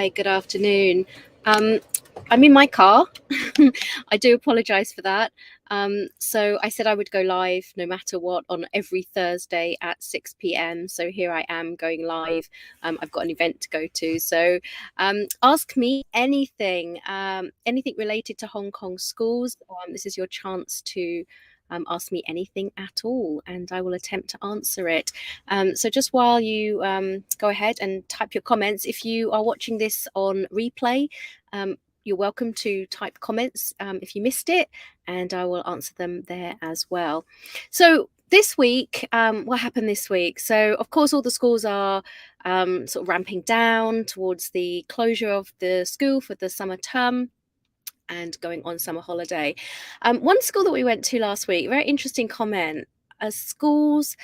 Hi, good afternoon. Um, I'm in my car. I do apologize for that. So I said I would go live no matter what on every Thursday at 6 p.m. So here I am going live. I've got an event to go to. So ask me anything, anything related to Hong Kong schools. This is your chance to ask me anything at all, and I will attempt to answer it. So just while you go ahead and type your comments, if you are watching this on replay, you're welcome to type comments if you missed it, and I will answer them there as well. So this week, what happened this week? So of course, all the schools are sort of ramping down towards the closure of the school for the summer term and going on summer holiday. One school that we went to last week, very interesting comment. A school's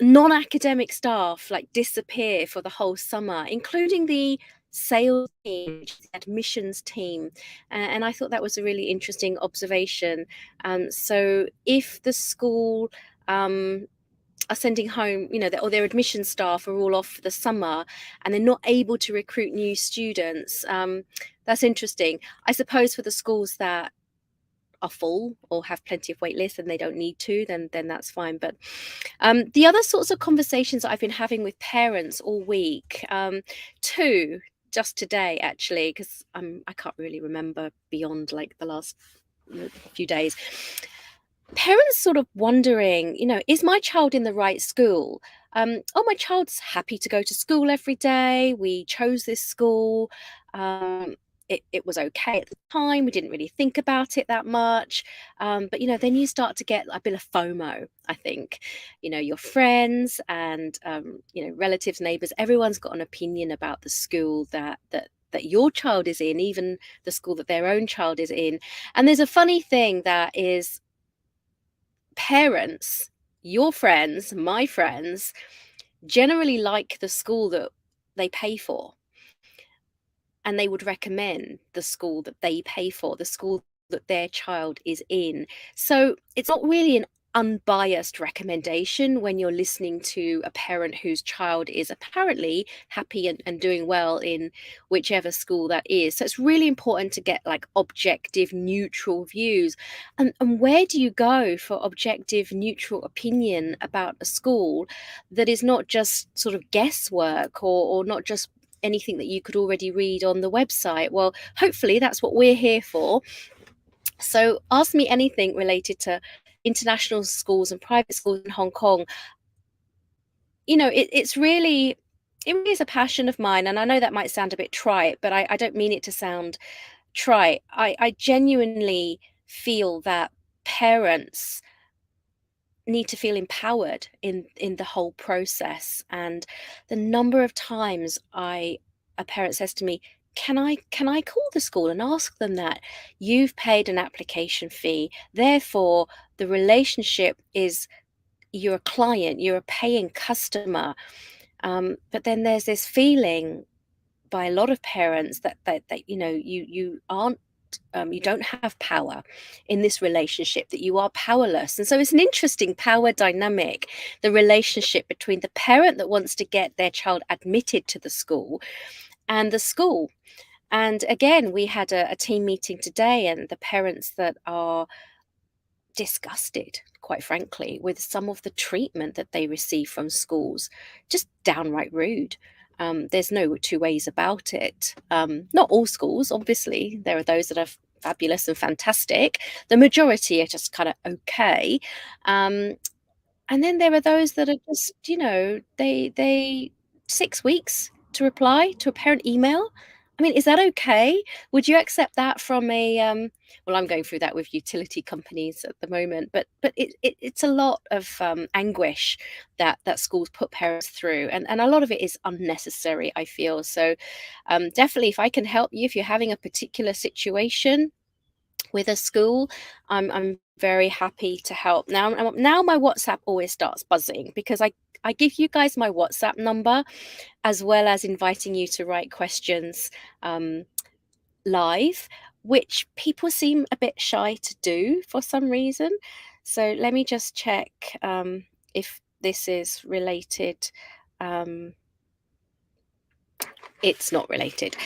non-academic staff like disappear for the whole summer, including the sales team, the admissions team, and I thought that was a really interesting observation. So if the school are sending home, or their admission staff are all off for the summer and they're not able to recruit new students, that's interesting. I suppose for the schools that are full or have plenty of wait lists and they don't need to, then that's fine. But the other sorts of conversations that I've been having with parents all week, two just today actually, because I can't really remember beyond like the last few days. Parents sort of wondering, is my child in the right school? My child's happy to go to school every day. We chose this school. It was okay at the time. We didn't really think about it that much. But then you start to get a bit of FOMO, I think. Your friends and, relatives, neighbors, everyone's got an opinion about the school that your child is in, even the school that their own child is in. And there's a funny thing that is, parents, your friends, my friends, generally like the school that they pay for, and they would recommend the school that they pay for, the school that their child is in. So it's not really an unbiased recommendation when you're listening to a parent whose child is apparently happy and doing well in whichever school that is. So it's really important to get like objective, neutral views. And where do you go for objective, neutral opinion about a school that is not just sort of guesswork or not just anything that you could already read on the website? Well, hopefully that's what we're here for. So ask me anything related to international schools and private schools in Hong Kong. It really is a passion of mine, and I know that might sound a bit trite, but I don't mean it to sound trite. I genuinely feel that parents need to feel empowered in the whole process. And the number of times a parent says to me, can I call the school and ask them that? You've paid an application fee, therefore the relationship is, you're a client, you're a paying customer. But then there's this feeling by a lot of parents that you aren't, you don't have power in this relationship, that you are powerless. And so it's an interesting power dynamic, the relationship between the parent that wants to get their child admitted to the school and the school. And again, we had a team meeting today, and the parents that are disgusted, quite frankly, with some of the treatment that they receive from schools, just downright rude. There's no two ways about it. Not all schools, obviously. There are those that are fabulous and fantastic. The majority are just kind of okay. And then there are those that are just, they 6 weeks to reply to a parent email. I mean, is that okay? Would you accept that from a well, I'm going through that with utility companies at the moment, but it's a lot of anguish that schools put parents through, and a lot of it is unnecessary, I feel. So definitely, if I can help you, if you're having a particular situation with a school, I'm very happy to help. Now my WhatsApp always starts buzzing because I give you guys my WhatsApp number, as well as inviting you to write questions live, which people seem a bit shy to do for some reason. So let me just check if this is related. It's not related.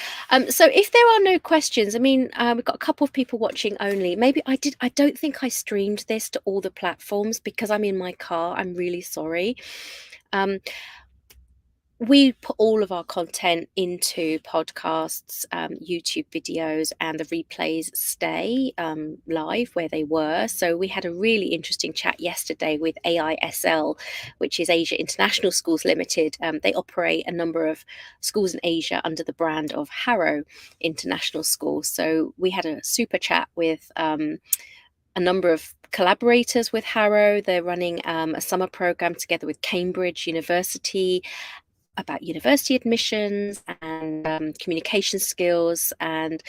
So if there are no questions, I mean, we've got a couple of people watching only. Maybe I don't think I streamed this to all the platforms because I'm in my car. I'm really sorry. We put all of our content into podcasts, YouTube videos, and the replays stay live where they were. So we had a really interesting chat yesterday with AISL, which is Asia International Schools Limited. They operate a number of schools in Asia under the brand of Harrow International Schools. So we had a super chat with a number of collaborators with Harrow. They're running a summer program together with Cambridge University about university admissions and communication skills and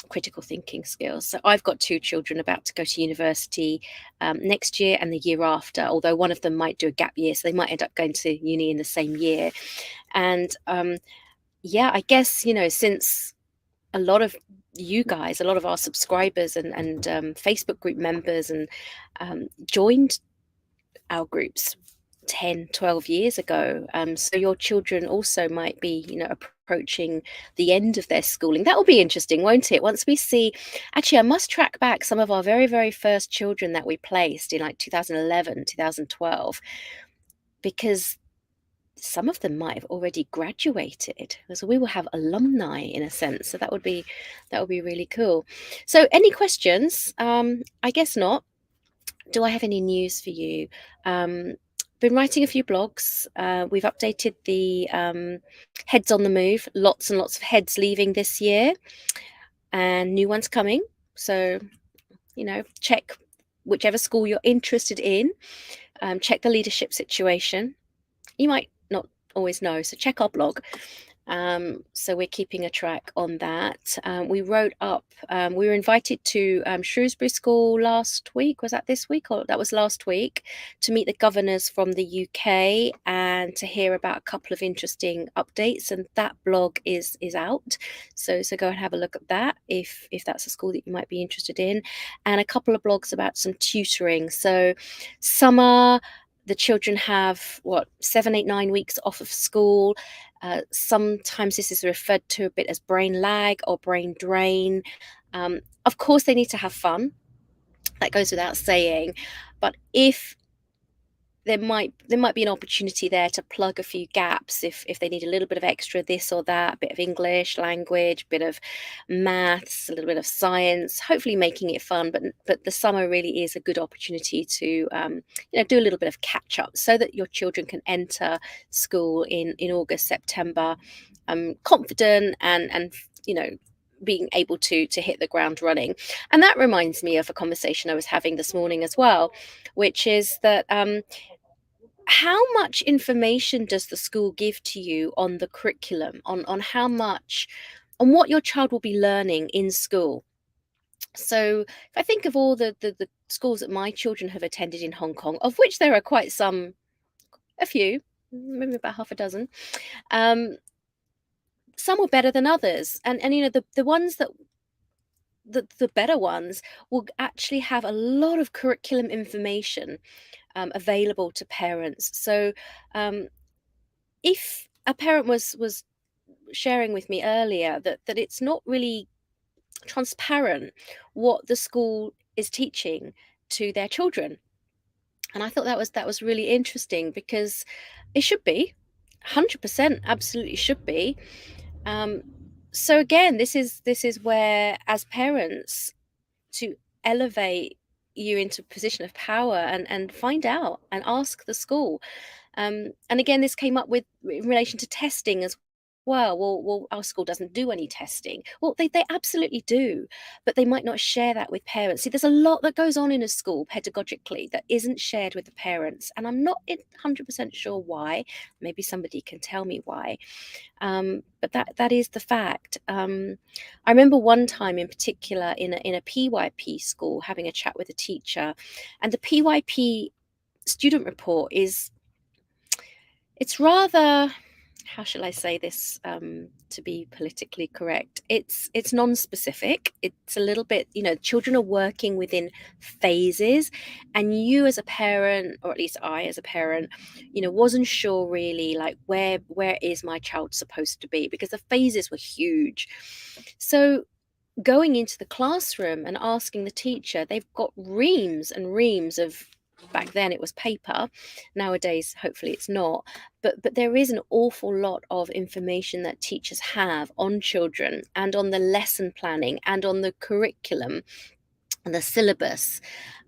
critical thinking skills. So I've got 2 children about to go to university next year and the year after, although one of them might do a gap year, so they might end up going to uni in the same year. And yeah, I guess, since a lot of you guys, a lot of our subscribers and Facebook group members and joined our groups 10, 12 years ago. So your children also might be, approaching the end of their schooling. That will be interesting, won't it? Once we see, actually, I must track back some of our very, very first children that we placed in like 2011, 2012, because some of them might have already graduated. So we will have alumni in a sense. So that would be really cool. So any questions? I guess not. Do I have any news for you? Been writing a few blogs. We've updated the heads on the move. Lots and lots of heads leaving this year and new ones coming. So, check whichever school you're interested in. Check the leadership situation. You might not always know, so check our blog. So we're keeping a track on that. We wrote up, we were invited to Shrewsbury School last week. Was that this week? Or that was last week, to meet the governors from the UK and to hear about a couple of interesting updates. And that blog is out. So go and have a look at that if that's a school that you might be interested in. And a couple of blogs about some tutoring. So summer, the children have 7, 8, 9 weeks off of school. Sometimes this is referred to a bit as brain lag or brain drain. Of course, they need to have fun. That goes without saying. But if there might be an opportunity there to plug a few gaps if they need a little bit of extra this or that, a bit of English language, a bit of maths, a little bit of science, hopefully making it fun. But the summer really is a good opportunity to do a little bit of catch up so that your children can enter school in August, September, confident and being able to hit the ground running. And that reminds me of a conversation I was having this morning as well, which is that how much information does the school give to you on the curriculum, on how much, on what your child will be learning in school? So if I think of all the schools that my children have attended in Hong Kong, of which there are quite a few, maybe about half a dozen, some were better than others. And the ones that the better ones will actually have a lot of curriculum information available to parents. So if a parent was sharing with me earlier that it's not really transparent what the school is teaching to their children, and I thought that was really interesting because it should be 100%, absolutely should be. So again, this is where, as parents, to elevate you into a position of power and find out and ask the school. And again, this came up with in relation to testing as well. Well, our school doesn't do any testing. Well, they absolutely do, but they might not share that with parents. See, there's a lot that goes on in a school pedagogically that isn't shared with the parents, and I'm not 100% sure why. Maybe somebody can tell me why. But that is the fact. I remember one time in particular in a PYP school having a chat with a teacher, and the PYP student report it's rather how shall I say this, to be politically correct? It's non-specific. It's a little bit, children are working within phases, and you as a parent, or at least I as a parent, wasn't sure really, like, where is my child supposed to be, because the phases were huge. So going into the classroom and asking the teacher, they've got reams and reams of, back then it was paper, nowadays hopefully it's not, but there is an awful lot of information that teachers have on children and on the lesson planning and on the curriculum and the syllabus,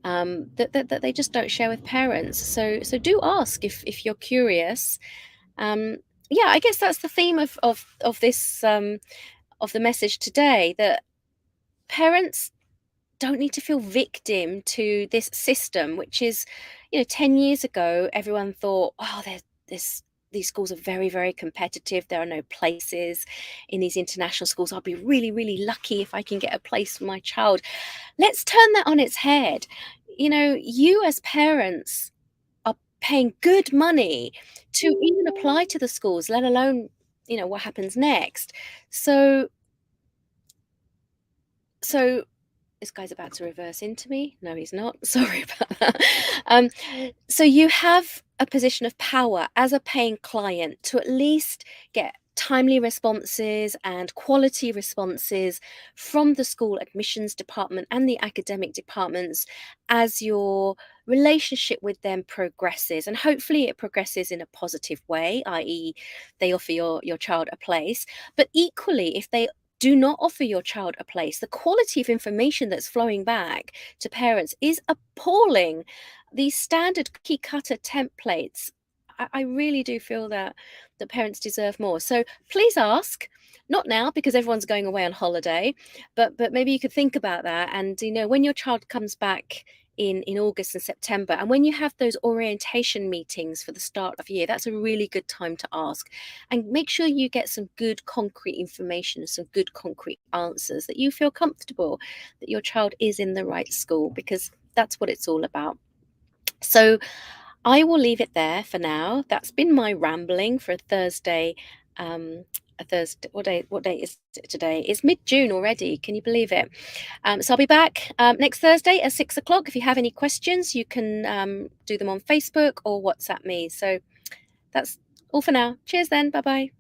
that they just don't share with parents. So do ask if you're curious. um, yeah, I guess that's the theme of this, of the message today, that parents don't need to feel victim to this system, which is, 10 years ago, everyone thought, oh, this these schools are very, very competitive. There are no places in these international schools. I'll be really, really lucky if I can get a place for my child. Let's turn that on its head. You as parents are paying good money to even apply to the schools, let alone, what happens next. So this guy's about to reverse into me. No, he's not. Sorry about that. Um, so you have a position of power as a paying client to at least get timely responses and quality responses from the school admissions department and the academic departments as your relationship with them progresses. And hopefully it progresses in a positive way, i.e., they offer your child a place. But equally, if they do not offer your child a place, the quality of information that's flowing back to parents is appalling. These standard cookie cutter templates, I really do feel that the parents deserve more. So please ask, not now because everyone's going away on holiday, but maybe you could think about that. And when your child comes back in August and September, and when you have those orientation meetings for the start of year, that's a really good time to ask. And make sure you get some good concrete information, some good concrete answers, that you feel comfortable that your child is in the right school, because that's what it's all about. So I will leave it there for now. That's been my rambling for a Thursday. A Thursday. What day is it today? It's mid-June already. Can you believe it? So I'll be back next Thursday at 6 o'clock. If you have any questions, you can do them on Facebook or WhatsApp me. So that's all for now. Cheers then. Bye bye.